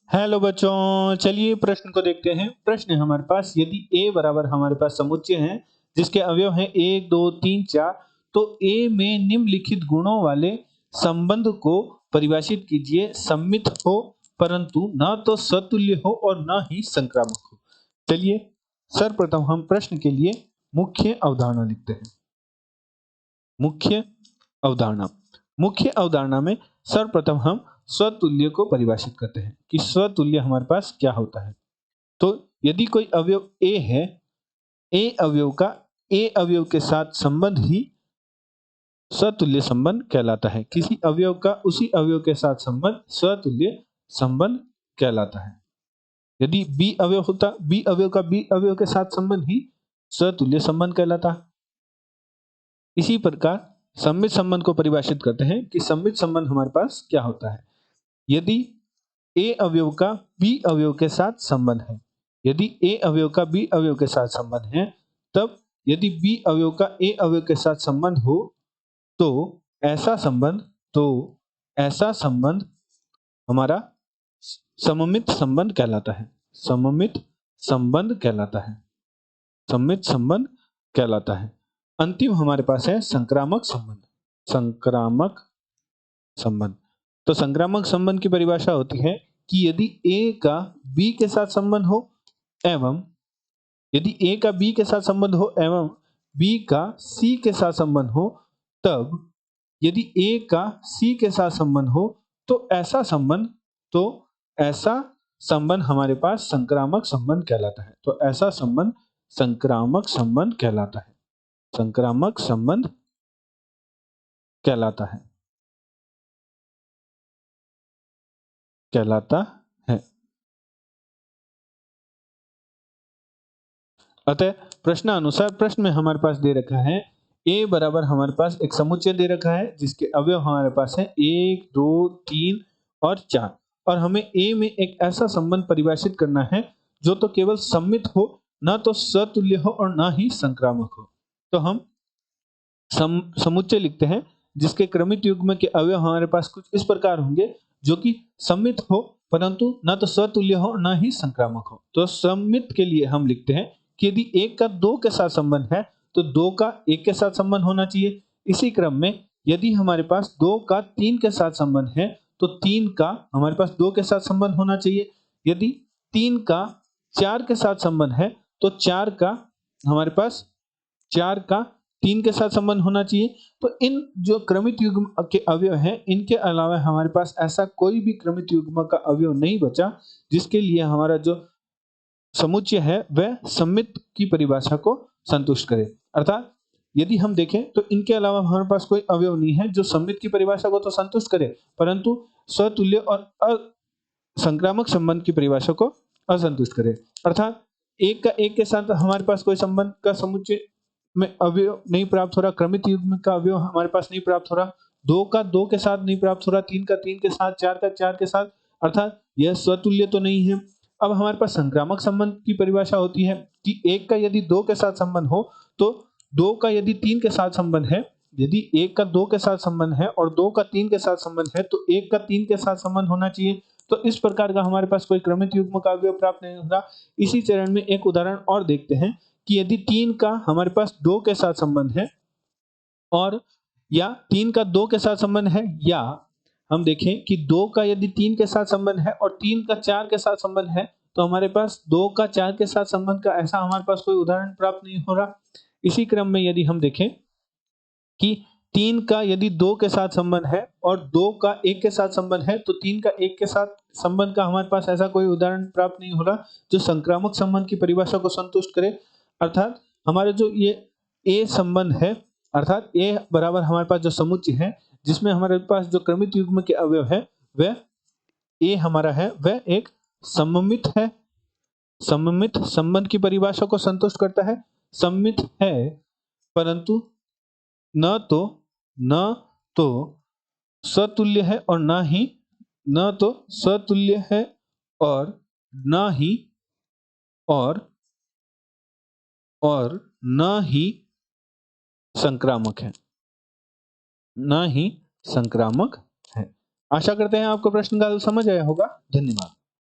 Hello बच्चों, चलिए प्रश्न को देखते हैं। प्रश्न है हमारे पास, यदि a बराबर हमारे पास समुच्चय है जिसके अवयव हैं 1 2 3 4, तो a में निम्नलिखित गुणों वाले संबंध को परिभाषित कीजिए। सममित हो परंतु न तो सतुल्य हो और न ही संक्रामक हो। चलिए सर्वप्रथम हम प्रश्न के लिए मुख्य अवधारणा लिखते हैं। मुख्य अवधारणा मुख्य अवधारणा में सर्वप्रथम हम स्वतुल्य को परिभाषित करते हैं कि स्वतुल्य हमारे पास क्या होता है। तो यदि कोई अवयव A है, A अवयव के साथ संबंध ही स्वतुल्य संबंध कहलाता है। किसी अवयव का उसी अवयव के साथ संबंध स्वतुल्य संबंध कहलाता है। यदि B अवयव होता, B अवयव का B अवयव के साथ संबंध ही स्वतुल्य संबंध कहलाता है। इसी प्रकार सममित संबंध को परिभाषित करते हैं कि सममित संबंध हमारे पास क्या होता है। यदि A अवयव का B अवयव के साथ संबंध है, यदि A अवयव का B अवयव के साथ संबंध है, तब यदि B अवयव का A अवयव के साथ संबंध हो तो ऐसा संबंध हमारा सममित संबंध कहलाता है। सममित संबंध कहलाता है। सममित संबंध कहलाता है। अंतिम हमारे पास है संक्रामक संबंध। संक्रामक संबंध। तो संक्रामक संबंध की परिभाषा होती है कि यदि A का B के साथ संबंध हो एवं यदि A का B के साथ संबंध हो एवं B का C के साथ संबंध हो, तब यदि A का C के साथ संबंध हो तो ऐसा संबंध हमारे पास संक्रामक संबंध कहलाता है। तो ऐसा संबंध संक्रामक संबंध कहलाता है। संक्रामक संबंध कहलाता है। अतः प्रश्नानुसार प्रश्न में हमारे पास दे रखा है A बराबर हमारे पास एक समुच्चय दे रखा है जिसके अवयव हमारे पास है 1 2 3 और 4, और हमें A में एक ऐसा संबंध परिभाषित करना है जो तो केवल सममित हो, न तो सतुल्य हो और न ही संक्रामक हो। तो हम समुच्चय लिखते हैं जिसके क्रमित युग्म के अवयव हमारे पास कुछ इस प्रकार होंगे, जो कि सममित हो परंतु न तो सतुल्य हो न ही संक्रामक हो। तो सममित के लिए हम लिखते हैं कि यदि 1 का 2 के साथ संबंध है तो 2 का 1 के साथ संबंध होना चाहिए। इसी क्रम में यदि हमारे पास 2 का 3 के साथ संबंध है तो 3 का हमारे पास 2 के साथ संबंध होना चाहिए। यदि 3 का 4 के साथ संबंध है तो 4 का हमारे पास 4 का 3 के साथ संबंध होना चाहिए। तो इन जो क्रमित युग्म के अवयव हैं, इनके अलावा हमारे पास ऐसा कोई भी क्रमित युग्म का अवयव नहीं बचा जिसके लिए हमारा जो समुच्चय है वह सममित की परिभाषा को संतुष्ट करे। अर्थात यदि हम देखें तो इनके अलावा हमारे पास कोई अवयव नहीं है जो सममित की परिभाषा को तो संतुष्ट करे परंतु स्वतुल्य और संक्रामक संबंध की परिभाषा को असंतुष्ट करे। अर्थात 1 का 1 के साथ हमारे पास कोई संबंध का समुच्चय में अवयव नहीं प्राप्त हो रहा, क्रमित युग्म का अवयव हमारे पास नहीं प्राप्त हो रहा, 2 का 2 के साथ नहीं प्राप्त हो रहा, 3 का 3 के साथ, 4 का 4 के साथ, अर्थात यह स्वतुल्य तो नहीं है। अब हमारे पास संक्रामक संबंध की परिभाषा होती है कि 1 का यदि 2 के साथ संबंध हो तो 2 का यदि 3 के साथ संबंध है, यदि 1 का 2 के साथ संबंध है और 2 का 3 के साथ संबंध है तो 1 का 3 के साथ संबंध होना चाहिए। तो इस प्रकार का हमारे पास कोई क्रमित युग्म का अवयव प्राप्त नहीं हो रहा। इसी चरण में एक उदाहरण और देखते हैं कि यदि 3 का हमारे पास 2 के साथ संबंध है और या 3 का 2 के साथ संबंध है, या हम देखें कि 2 का यदि 3 के साथ संबंध है और 3 का 4 के साथ संबंध है, तो हमारे पास 2 का 4 के साथ संबंध का ऐसा हमारे पास कोई उदाहरण प्राप्त नहीं हो रहा। इसी क्रम में यदि हम देखें कि 3 का यदि 2 के साथ संबंध है और 2 का 1 के साथ संबंध है, तो 3 का 1 के साथ संबंध का हमारे पास ऐसा कोई उदाहरण प्राप्त नहीं हो रहा जो संक्रामक संबंध की परिभाषा को संतुष्ट करे। अर्थात हमारे जो ये A संबंध है, अर्थात A बराबर हमारे पास जो समुच्चय है जिसमें हमारे पास जो क्रमित युग्म के अवयव है वह A हमारा है, वह एक सममित है। सममित संबंध की परिभाषा को संतुष्ट करता है। सममित है परंतु न तो सतुल्य है और न तो सतुल्य है और न ही संक्रामक है। न ही संक्रामक है। आशा करते हैं आपको प्रश्न का समझ आया होगा। धन्यवाद।